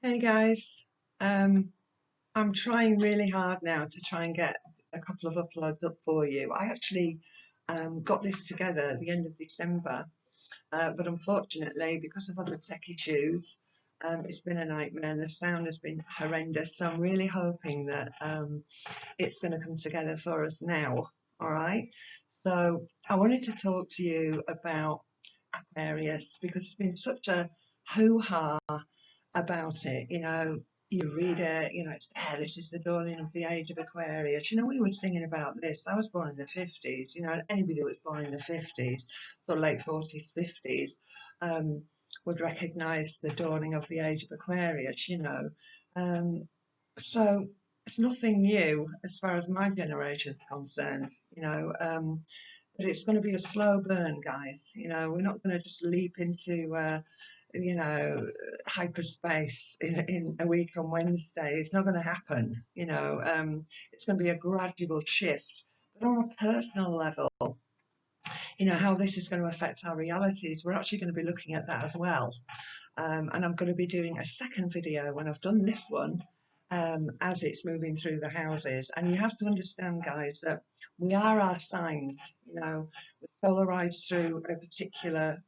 Hey guys, um, I'm trying really hard now to try and get a couple of uploads up for you. I actually got this together at the end of December, but unfortunately, because of other tech issues, it's been a nightmare and the sound has been horrendous. So I'm really hoping that it's going to come together for us now. All right. So I wanted to talk to you about Aquarius because it's been such a hoo-ha about it. You read it, it's there, this is the dawning of the age of Aquarius. We were singing about this. I was born in the 50s, anybody that was born in the 50s, sort of late 40s, 50s, um, would recognise the dawning of the age of Aquarius. Um, so it's nothing new as far as my generation's concerned, but it's going to be a slow burn, guys. We're not going to just leap into you know, hyperspace in a week on Wednesday. It's not going to happen. It's going to be a gradual shift. But on a personal level, how this is going to affect our realities, we're actually going to be looking at that as well. And I'm going to be doing a second video when I've done this one, as it's moving through the houses. And you have to understand, guys, that we are our signs. We're polarized through a particular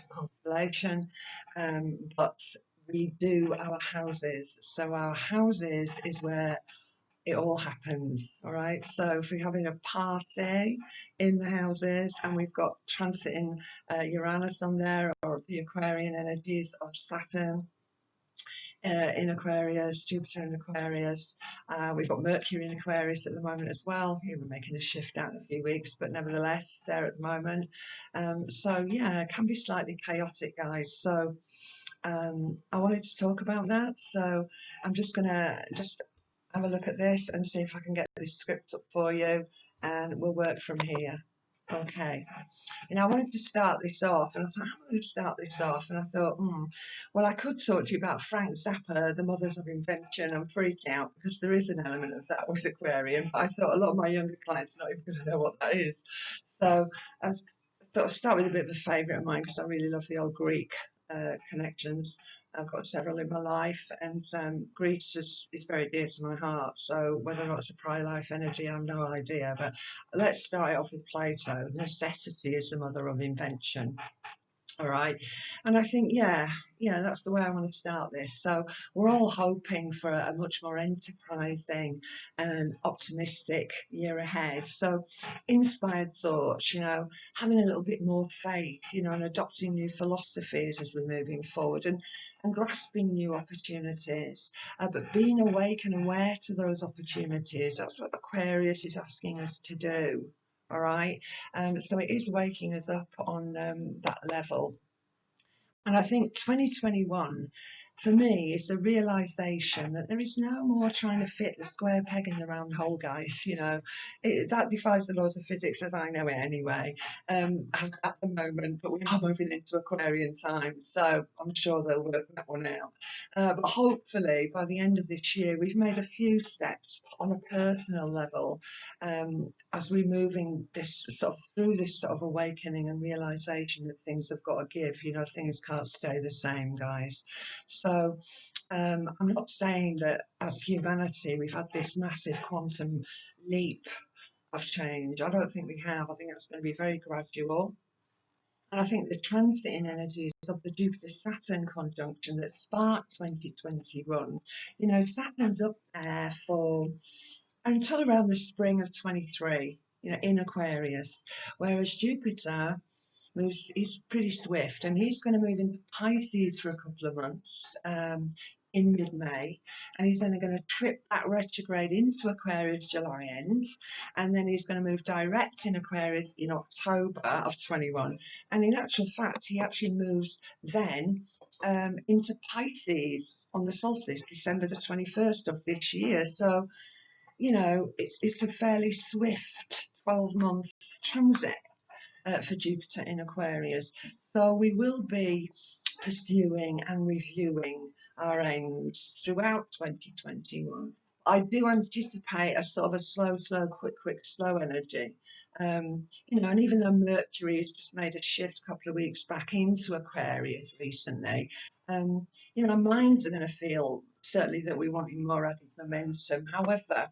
constellation, but we do our houses. So our houses is where it all happens. All right. So if we're having a party in the houses and we've got transiting Uranus on there, or the Aquarian energies of Saturn in Aquarius, Jupiter in Aquarius. We've got Mercury in Aquarius at the moment as well. We're making a shift out in a few weeks, but nevertheless, there at the moment. So yeah, it can be slightly chaotic, guys. So I wanted to talk about that. So I'm just gonna have a look at this and see if I can get this script up for you, and we'll work from here. Okay. I wanted to start this off, and I thought, how am I going to start this off? And I thought, well, I could talk to you about Frank Zappa, the mothers of invention, and freak out, because there is an element of that with Aquarian. But I thought a lot of my younger clients are not even going to know what that is. So I thought I'd start with a bit of a favourite of mine, because I really love the old Greek connections. I've got several in my life, and Greece is very dear to my heart. So whether or not it's a prior life energy, I have no idea. But let's start off with Plato. Necessity is the mother of invention. All right. And I think, yeah, that's the way I want to start this. So we're all hoping for a much more enterprising and optimistic year ahead. So inspired thoughts, having a little bit more faith, and adopting new philosophies as we're moving forward, and grasping new opportunities, but being awake and aware to those opportunities. That's what Aquarius is asking us to do. All right. So it is waking us up on that level. And I think 2021, for me, is the realization that there is no more trying to fit the square peg in the round hole, guys. That defies the laws of physics as I know it anyway, at the moment. But we are moving into Aquarian time, so I'm sure they'll work that one out. But hopefully, by the end of this year, we've made a few steps on a personal level, as we're moving this sort of through this sort of awakening and realization that things have got to give. Things can't stay the same, guys. So I'm not saying that as humanity we've had this massive quantum leap of change. I don't think we have. I think it's going to be very gradual. And I think the transiting energies of the Jupiter Saturn conjunction that sparked 2021, Saturn's up there for until around the spring of 23, in Aquarius, whereas Jupiter moves, he's pretty swift, and he's going to move into Pisces for a couple of months, in mid-May, and he's then going to trip that retrograde into Aquarius July ends, and then he's going to move direct in Aquarius in October of 21. And in actual fact, he actually moves then into Pisces on the solstice, December the 21st of this year. So it's a fairly swift 12-month transit for Jupiter in Aquarius. So we will be pursuing and reviewing our aims throughout 2021. I do anticipate a sort of a slow, quick, slow energy And even though Mercury has just made a shift a couple of weeks back into Aquarius recently, our minds are going to feel certainly that we're wanting more added momentum. However,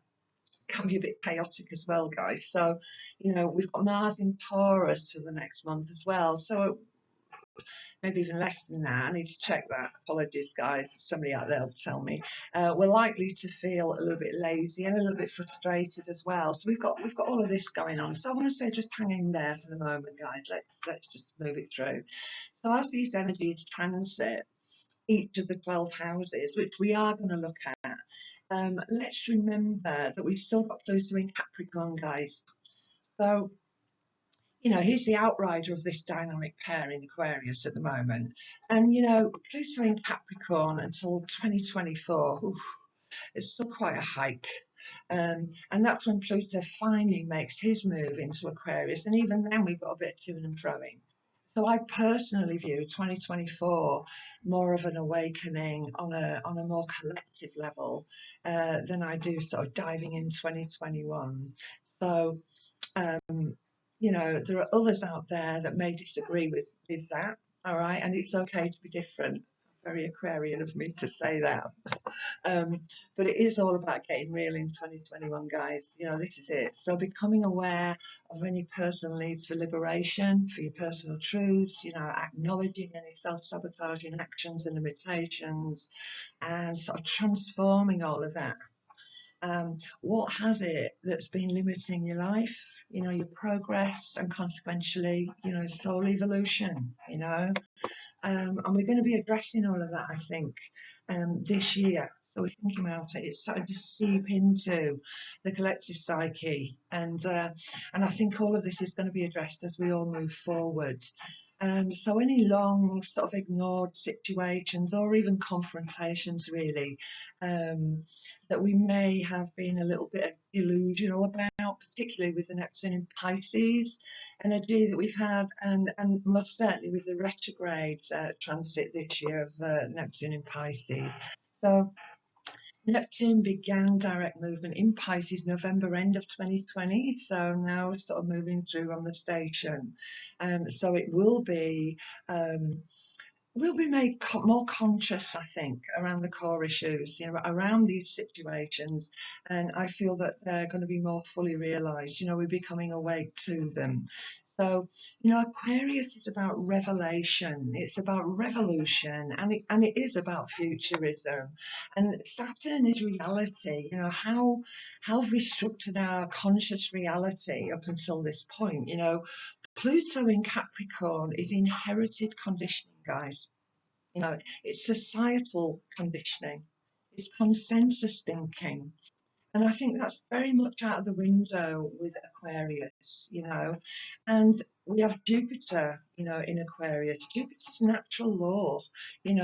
can be a bit chaotic as well, guys. So, we've got Mars in Taurus for the next month as well. So maybe even less than that. I need to check that. Apologies, guys. Somebody out there will tell me. We're likely to feel a little bit lazy and a little bit frustrated as well. So we've got all of this going on. So I want to say just hang in there for the moment, guys. Let's just move it through. So as these energies transit each of the 12 houses, which we are going to look at, let's remember that we've still got Pluto in Capricorn, guys. So, he's the outrider of this dynamic pair in Aquarius at the moment. And, Pluto in Capricorn until 2024, oof, it's still quite a hike. And that's when Pluto finally makes his move into Aquarius. And even then, we've got a bit of to and froing. So I personally view 2024 more of an awakening on a more collective level than I do sort of diving in 2021. So there are others out there that may disagree with that, all right, and it's okay to be different. Very Aquarian of me to say that. But it is all about getting real in 2021, guys. This is it. So becoming aware of any personal needs for liberation, for your personal truths, acknowledging any self-sabotaging actions and limitations, and sort of transforming all of that. What has it that's been limiting your life, your progress, and consequentially, soul evolution, and we're going to be addressing all of that, I think, this year. So we're thinking about it. It's starting to seep into the collective psyche, and I think all of this is going to be addressed as we all move forward. So any long sort of ignored situations or even confrontations really that we may have been a little bit delusional about, particularly with the Neptune in Pisces energy that we've had, and most certainly with the retrograde transit this year of Neptune in Pisces. So Neptune began direct movement in Pisces November end of 2020, so now it's sort of moving through on the station. So it will be made more conscious, I think, around the core issues, around these situations, and I feel that they're going to be more fully realised. We're becoming awake to them. So, Aquarius is about revelation. It's about revolution, and it is about futurism. And Saturn is reality. How have we structured our conscious reality up until this point? Pluto in Capricorn is inherited conditioning, guys. It's societal conditioning. It's consensus thinking. And I think that's very much out of the window with Aquarius, and we have Jupiter, in Aquarius. Jupiter's natural law,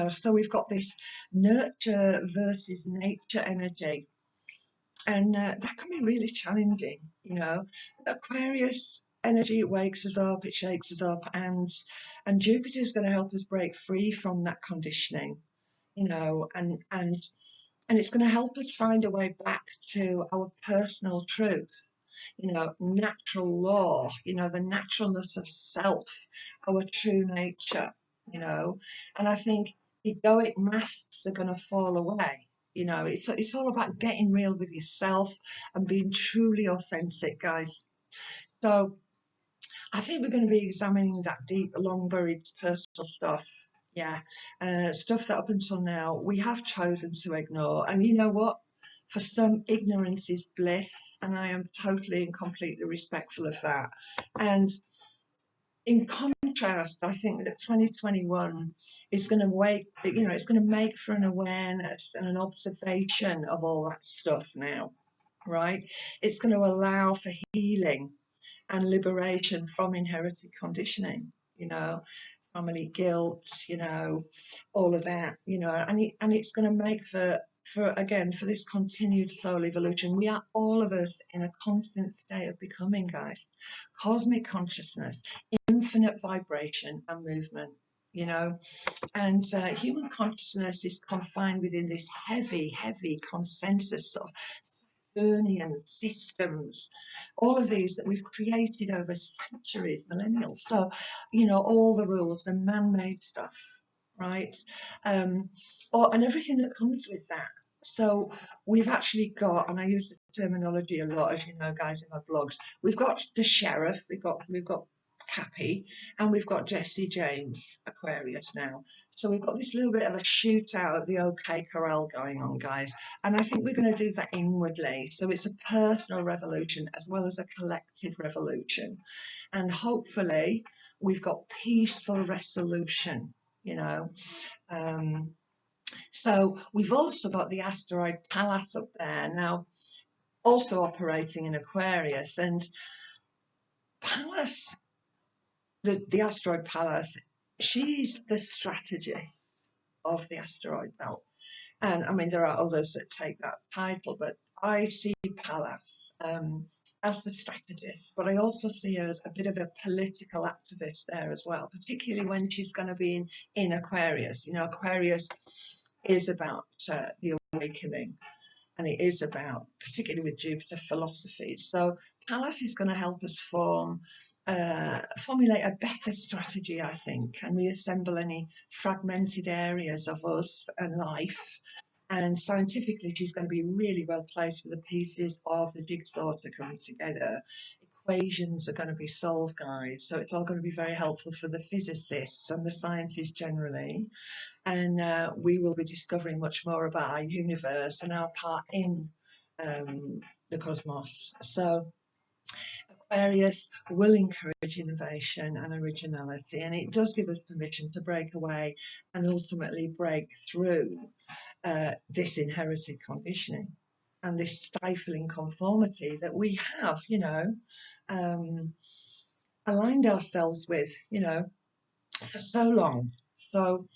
so we've got this nurture versus nature energy. And that can be really challenging, Aquarius energy, it wakes us up, it shakes us up, and Jupiter's going to help us break free from that conditioning, and it's going to help us find a way back to our personal truth, natural law, the naturalness of self, our true nature, and I think egoic masks are going to fall away. It's all about getting real with yourself and being truly authentic, guys. So I think we're going to be examining that deep, long buried personal stuff. Yeah, stuff that up until now we have chosen to ignore. And you know what? For some, ignorance is bliss, and I am totally and completely respectful of that. And in contrast, I think that 2021 is going to it's going to make for an awareness and an observation of all that stuff now, right? It's going to allow for healing and liberation from inherited conditioning, family guilt, all of that, and it's going to make for this continued soul evolution. We are all of us in a constant state of becoming, guys. Cosmic consciousness, infinite vibration and movement, and human consciousness is confined within this heavy consensus of Saturnian systems, all of these that we've created over centuries, millennials. So, all the rules, the man-made stuff, right? Um, and everything that comes with that. So we've actually got, and I use the terminology a lot, as you know, guys, in my blogs. We've got the sheriff, we've got Cappy, and we've got Jesse James, Aquarius now. So we've got this little bit of a shootout at the OK Corral going on, guys. And I think we're going to do that inwardly. So it's a personal revolution as well as a collective revolution. And hopefully we've got peaceful resolution, you know. Um, so we've also got the asteroid Pallas up there now, also operating in Aquarius. And Pallas, the asteroid Pallas, she's the strategist of the asteroid belt. And I mean, there are others that take that title, but I see Pallas as the strategist, but I also see her as a bit of a political activist there as well, particularly when she's going to be in Aquarius. Aquarius is about the awakening, and it is about, particularly with Jupiter, philosophy. So Pallas is going to help us formulate a better strategy, I think, and reassemble any fragmented areas of us and life. And scientifically, she's going to be really well placed for the pieces of the jigsaw to come together. Equations are going to be solved, guys. So it's all going to be very helpful for the physicists and the sciences generally. And we will be discovering much more about our universe and our part in the cosmos. So Aquarius will encourage innovation and originality, and it does give us permission to break away and ultimately break through this inherited conditioning and this stifling conformity that we have, aligned ourselves with, for so long. So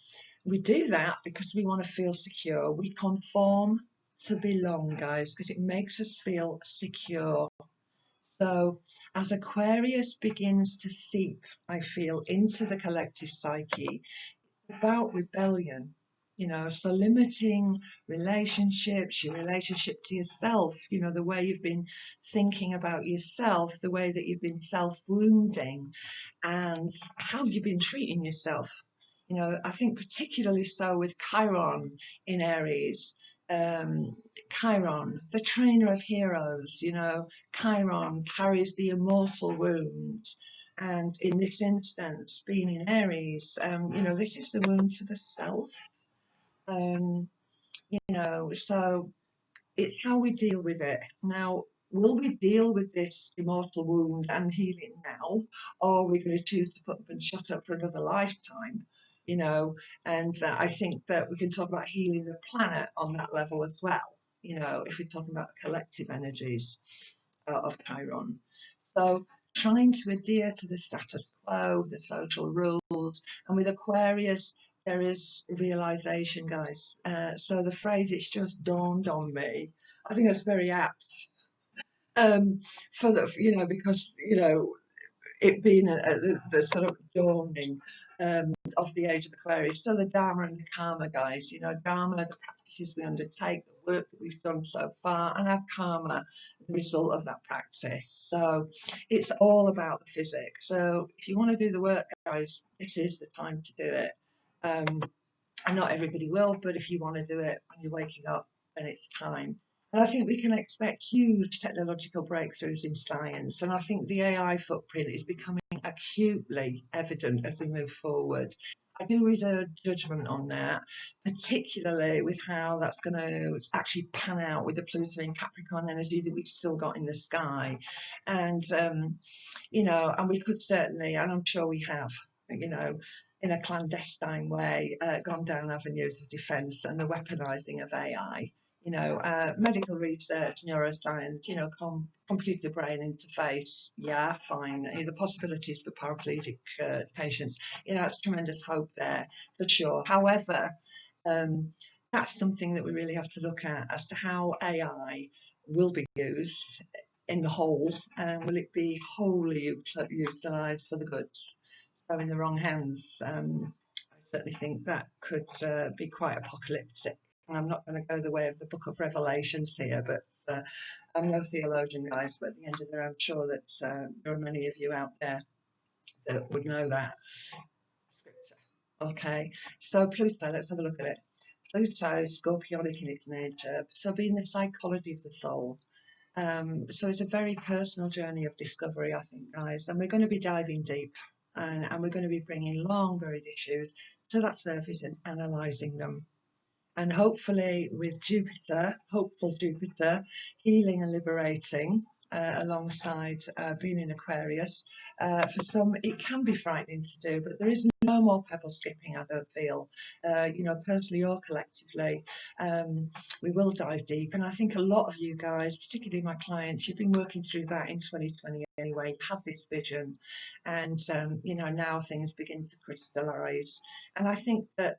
we do that because we want to feel secure. We conform to belong, guys, because it makes us feel secure. So as Aquarius begins to seep, I feel, into the collective psyche, about rebellion, so limiting relationships, your relationship to yourself, the way you've been thinking about yourself, the way that you've been self-wounding, and how you've been treating yourself. I think particularly so with Chiron in Aries. Chiron, the trainer of heroes, Chiron carries the immortal wound. And in this instance, being in Aries, this is the wound to the self. So it's how we deal with it. Now, will we deal with this immortal wound and heal it now, or are we going to choose to put up and shut up for another lifetime? And I think that we can talk about healing the planet on that level as well, if we're talking about the collective energies of Chiron. So trying to adhere to the status quo, the social rules, and with Aquarius, there is realization, guys. So the phrase, it's just dawned on me, I think that's very apt for because, it being the sort of dawning of the age of Aquarius. So the Dharma and the Karma, guys, Dharma, the practices we undertake, the work that we've done so far, and our Karma, the result of that practice. So it's all about the physics. So if you want to do the work, guys, this is the time to do it. And not everybody will, but if you want to do it when you're waking up, then it's time. And I think we can expect huge technological breakthroughs in science. And I think the AI footprint is becoming acutely evident as we move forward. I do reserve judgment on that, particularly with how that's going to actually pan out with the Pluto and Capricorn energy that we've still got in the sky. And, and we could certainly, and I'm sure we have, in a clandestine way, gone down avenues of defence and the weaponising of AI. Medical research, neuroscience, computer brain interface, yeah, fine. The possibilities for paraplegic patients, it's tremendous hope there for sure. However, that's something that we really have to look at as to how AI will be used in the whole, and will it be wholly utilised for the goods? So in the wrong hands, I certainly think that could be quite apocalyptic. And I'm not going to go the way of the book of Revelations here, but I'm no theologian, guys, but at the end of the day, I'm sure that there are many of you out there that would know that scripture. Okay, so Pluto, let's have a look at it. Pluto, scorpionic in its nature, so being the psychology of the soul. So it's a very personal journey of discovery, I think, guys, and we're going to be diving deep, and we're going to be bringing long buried issues to that surface and analysing them. And hopefully with Jupiter, hopeful Jupiter, healing and liberating alongside being in Aquarius. For some, it can be frightening to do, but there is no more pebble skipping, I don't feel. Personally or collectively, we will dive deep. And I think a lot of you guys, particularly my clients, you've been working through that in 2020 anyway. You had this vision, and now things begin to crystallize. And I think that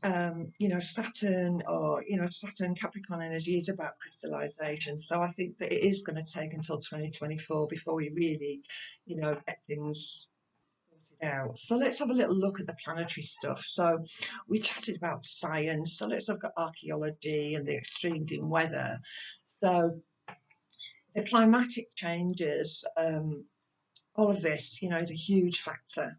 Saturn, or Saturn Capricorn energy is about crystallization. So I think that it is going to take until 2024 before we really, get things sorted out. So let's have a little look at the planetary stuff. So we chatted about science. So let's look at archaeology and the extremes in weather. So the climatic changes, all of this, is a huge factor.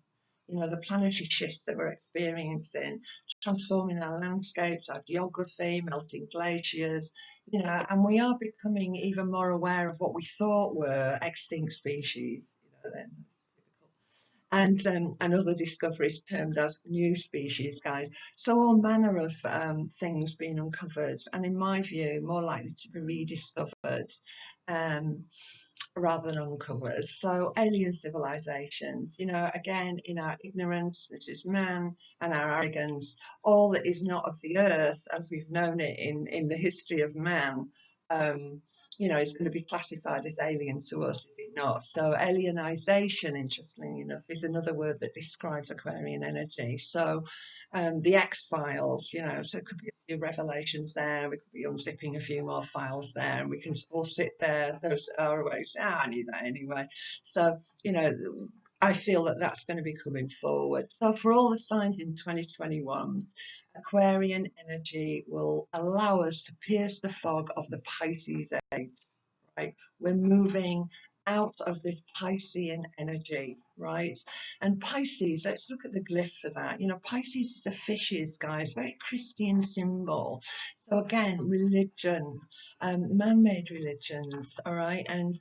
The planetary shifts that we're experiencing, transforming our landscapes, our geography, melting glaciers, and we are becoming even more aware of what we thought were extinct species, and other discoveries termed as new species, guys. So all manner of things being uncovered, and in my view, more likely to be rediscovered. Rather than uncovered. So alien civilizations, again, in our ignorance, which is man, and our arrogance, all that is not of the earth as we've known it in the history of man, is going to be classified as alien to us, is it not? So alienization, interestingly enough, is another word that describes Aquarian energy. So the X-Files, so it could be a few revelations there, we could be unzipping a few more files there, and we can all sit there, those are ways, I knew that anyway. So, I feel that that's going to be coming forward. So for all the signs in 2021, Aquarian energy will allow us to pierce the fog of the Pisces age, right? We're moving out of this Piscean energy, right? And Pisces, let's look at the glyph for that. Pisces is the fishes, guys, very Christian symbol. So again, religion, man-made religions, all right, and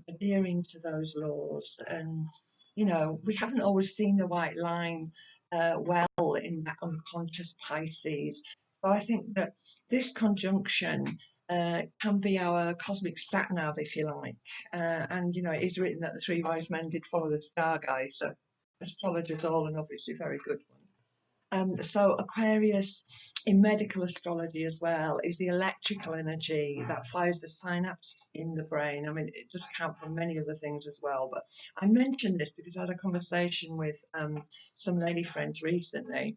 adhering to those laws. And, we haven't always seen the white line well in that unconscious Pisces. So I think that this conjunction can be our cosmic sat nav, if you like. And it is written that the three wise men did follow the star, guys. So astrologers all, and obviously very good one. So Aquarius in medical astrology as well is the electrical energy that fires the synapses in the brain. I mean, it does count for many other things as well. But I mentioned this because I had a conversation with some lady friends recently.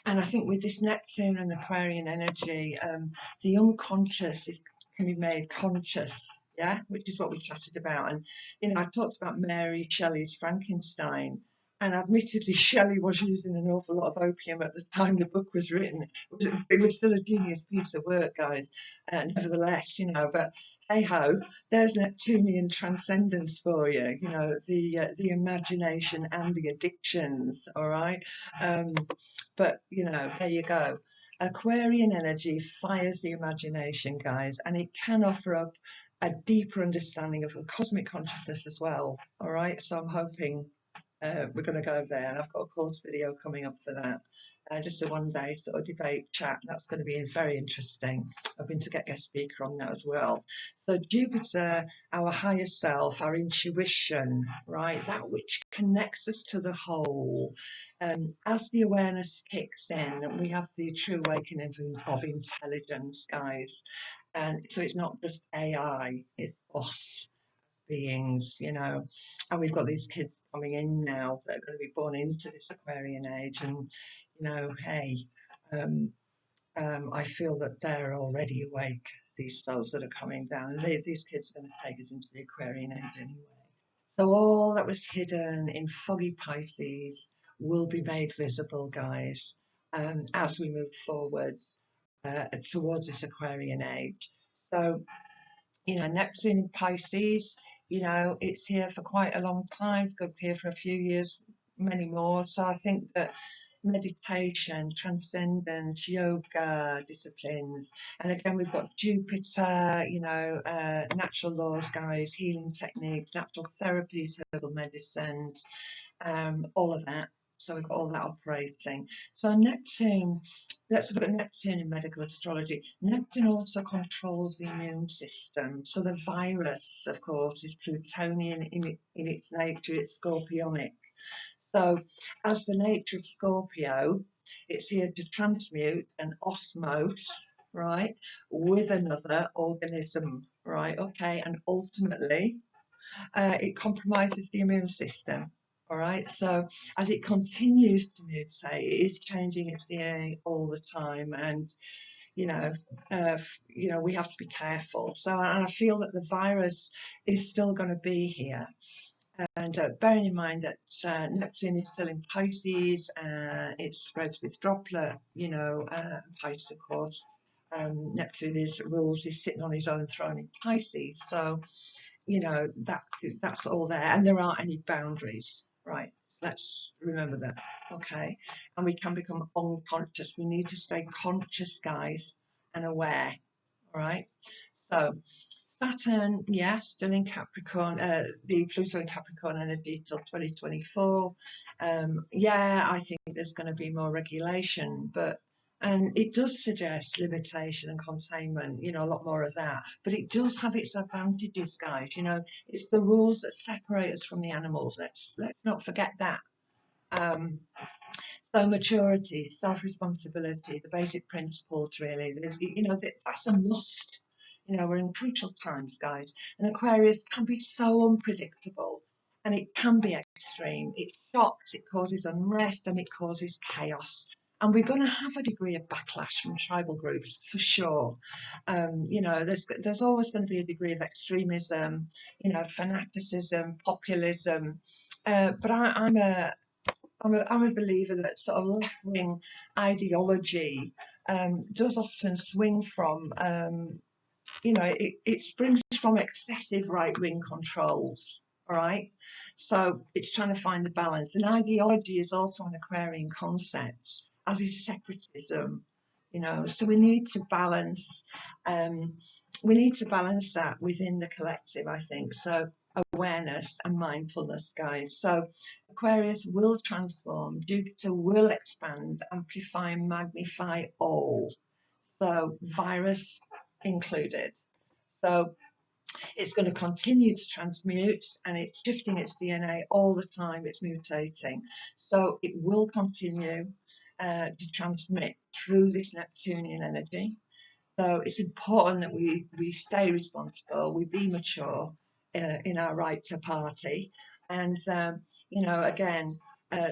And I think with this Neptune and Aquarian energy, the unconscious can be made conscious, yeah, which is what we chatted about. And, I talked about Mary Shelley's Frankenstein. And admittedly, Shelley was using an awful lot of opium at the time the book was written. It was still a genius piece of work, guys, nevertheless, but hey ho, there's Neptunian transcendence for you, the imagination and the addictions, all right? But there you go. Aquarian energy fires the imagination, guys, and it can offer up a deeper understanding of the cosmic consciousness as well. All right, so I'm hoping we're going to go there, and I've got a course video coming up for that. Just a one-day sort of debate chat. That's going to be very interesting. I've been to get guest speaker on that as well. So Jupiter, our higher self, our intuition, right? That which connects us to the whole. As the awareness kicks in, we have the true awakening of intelligence, guys. And so it's not just AI, it's us beings, and we've got these kids coming in now that are going to be born into this Aquarian age, and hey, I feel that they're already awake, these souls that are coming down, and these kids are going to take us into the Aquarian age anyway. So all that was hidden in foggy Pisces will be made visible, guys, as we move forwards. towards this Aquarian age. So, Neptune in Pisces, it's here for quite a long time. It's going to be here for a few years, many more. So I think that meditation, transcendence, yoga disciplines, and again we've got Jupiter, natural laws, guys, healing techniques, natural therapies, herbal medicines, all of that. So we've got all that operating. So Neptune, let's look at Neptune in medical astrology. Neptune also controls the immune system. So the virus, of course, is Plutonian in its nature, it's scorpionic. So as the nature of Scorpio, it's here to transmute and osmose, right, with another organism, right, okay, and ultimately it compromises the immune system. All right, so as it continues to mutate, it is changing its DNA all the time, and we have to be careful. So, and I feel that the virus is still going to be here. And bearing in mind that Neptune is still in Pisces, it spreads with droplet, Pisces, of course. Neptune is sitting on his own throne in Pisces, so that's all there, and there aren't any boundaries, right? Let's remember that, okay? And we can become unconscious. We need to stay conscious, guys, and aware, all right? So Saturn, yes, still in Capricorn, the Pluto in Capricorn energy till 2024. I think there's going to be more regulation, and it does suggest limitation and containment, a lot more of that. But it does have its advantages, guys. It's the rules that separate us from the animals. Let's not forget that. So maturity, self-responsibility, the basic principles, really. That's a must. We're in crucial times, guys. And Aquarius can be so unpredictable, and it can be extreme. It shocks, it causes unrest, and it causes chaos. And we're going to have a degree of backlash from tribal groups for sure. There's always going to be a degree of extremism, fanaticism, populism. But I'm a believer that sort of left-wing ideology does often swing from, it springs from excessive right-wing controls. All right, so it's trying to find the balance. And ideology is also an Aquarian concept, as is separatism. So we need to balance. We need to balance that within the collective, I think. So awareness and mindfulness, guys. So Aquarius will transform, Jupiter will expand, amplify, and magnify all. So virus included. So it's going to continue to transmute, and it's shifting its DNA all the time. It's mutating. So it will continue to transmit through this Neptunian energy. So it's important that we stay responsible, we be mature in our right to party. And, again,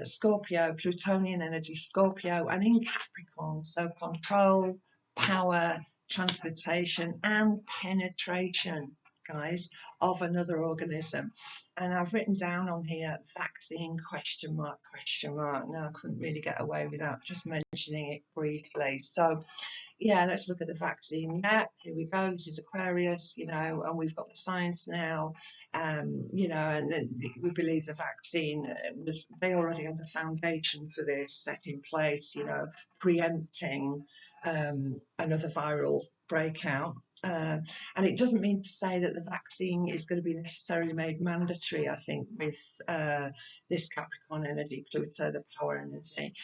Scorpio, Plutonian energy, Scorpio, and in Capricorn, so control, power, transportation, and penetration, guys, of another organism. And I've written down on here, vaccine, question mark, question mark. Now, I couldn't really get away without just mentioning it briefly. So, let's look at the vaccine. Yeah, here we go. This is Aquarius, and we've got the science now, and we believe the vaccine they already had the foundation for this set in place, preempting another viral breakout. And it doesn't mean to say that the vaccine is going to be necessarily made mandatory, I think, with this Capricorn energy, Pluto, the power energy.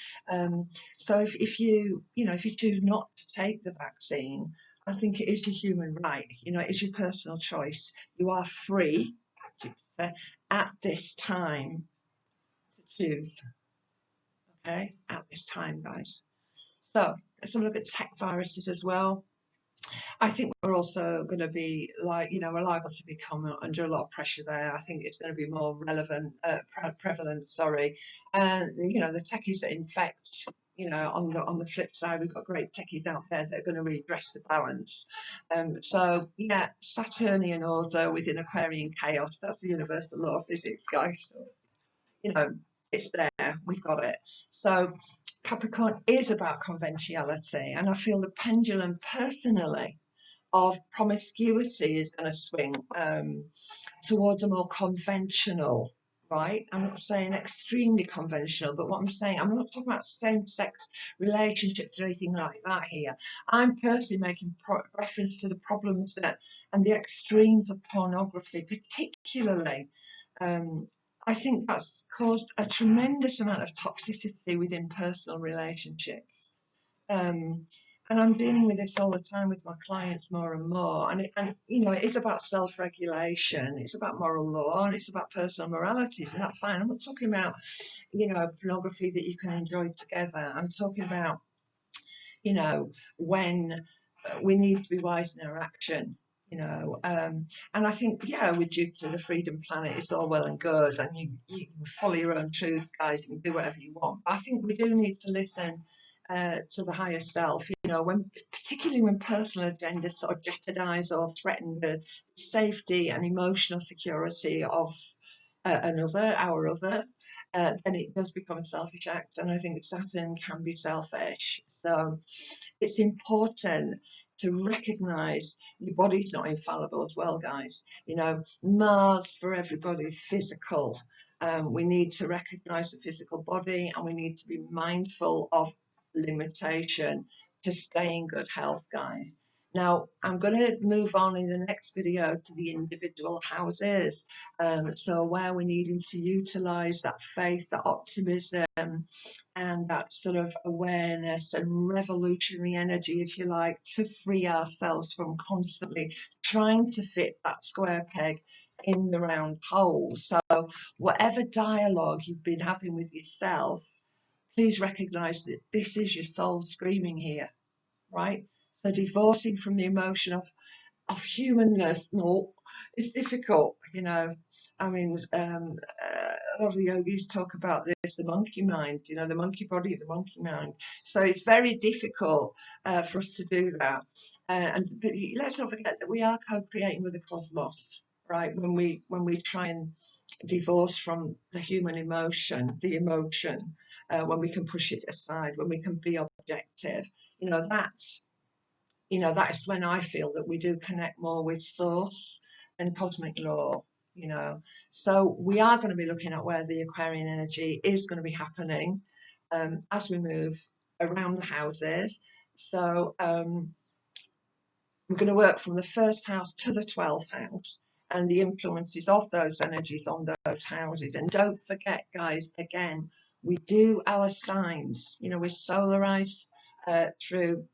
So if you choose not to take the vaccine, I think it is your human right. It's your personal choice. You are free at this time to choose. Okay, at this time, guys. So let's have a look at tech viruses as well. I think we're also going to be we're liable to become under a lot of pressure there. I think it's going to be more prevalent, and the techies that infect. On the flip side, we've got great techies out there that are going to redress the balance. Saturnian order within Aquarian chaos. That's the universal law of physics, guys. So, it's there. We've got it. So Capricorn is about conventionality, and I feel the pendulum personally of promiscuity is going to swing towards a more conventional, right? I'm not saying extremely conventional, but what I'm saying, I'm not talking about same-sex relationships or anything like that here. I'm personally making reference to the problems that and the extremes of pornography, particularly. Um, I think that's caused a tremendous amount of toxicity within personal relationships. Um, and I'm dealing with this all the time with my clients more and more. And you know, it is about self-regulation, it's about moral law, and it's about personal moralities, and that's fine. I'm not talking about, you know, pornography that you can enjoy together. I'm talking about, you know, when we need to be wise in our action. You know, and I think, yeah, we're due to the Freedom Planet. It's all well and good, and you can follow your own truth, guys. You can do whatever you want. But I think we do need to listen to the higher self. You know, when particularly when personal agendas sort of jeopardise or threaten the safety and emotional security of our other, then it does become a selfish act. And I think Saturn can be selfish. So it's important to recognize your body's not infallible as well, guys. You know, Mars for everybody is physical. We need to recognize the physical body, and we need to be mindful of limitation to stay in good health, guys. Now, I'm going to move on in the next video to the individual houses. So where we're needing to utilize that faith, that optimism, and that sort of awareness and revolutionary energy, if you like, to free ourselves from constantly trying to fit that square peg in the round hole. So whatever dialogue you've been having with yourself, please recognize that this is your soul screaming here, right? So divorcing from the emotion of humanness, no, it's difficult, you know. I mean, a lot of the yogis talk about this, the monkey mind, you know, the monkey body, the monkey mind. So it's very difficult for us to do that. But let's not forget that we are co-creating with the cosmos, right? When we try and divorce from the human emotion, the emotion, when we can push it aside, when we can be objective, you know, that's when I feel that we do connect more with source and cosmic law, you know. So we are going to be looking at where the Aquarian energy is going to be happening as we move around the houses. So we're going to work from the first house to the 12th house and the influences of those energies on those houses. And don't forget, guys, again, we do our signs, you know, we're solarized through,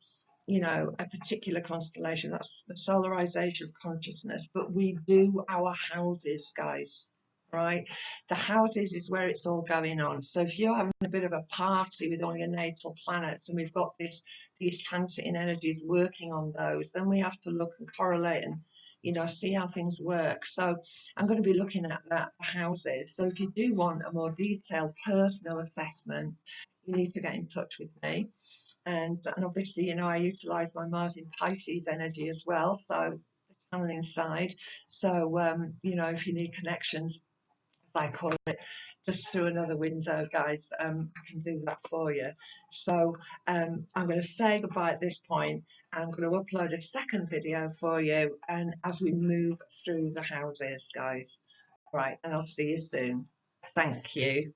you know, a particular constellation. That's the solarization of consciousness. But we do our houses, guys, right? The houses is where it's all going on. So if you're having a bit of a party with all your natal planets, and we've got these transiting energies working on those, then we have to look and correlate and, you know, see how things work. So I'm going to be looking at that, the houses. So if you do want a more detailed personal assessment, you need to get in touch with me. And obviously, you know, I utilize my Mars in Pisces energy as well, so the channeling side. So you know, if you need connections, as I call it, just through another window, guys, I can do that for you. So I'm going to say goodbye at this point. I'm going to upload a second video for you, and as we move through the houses, guys. Right, and I'll see you soon. Thank you.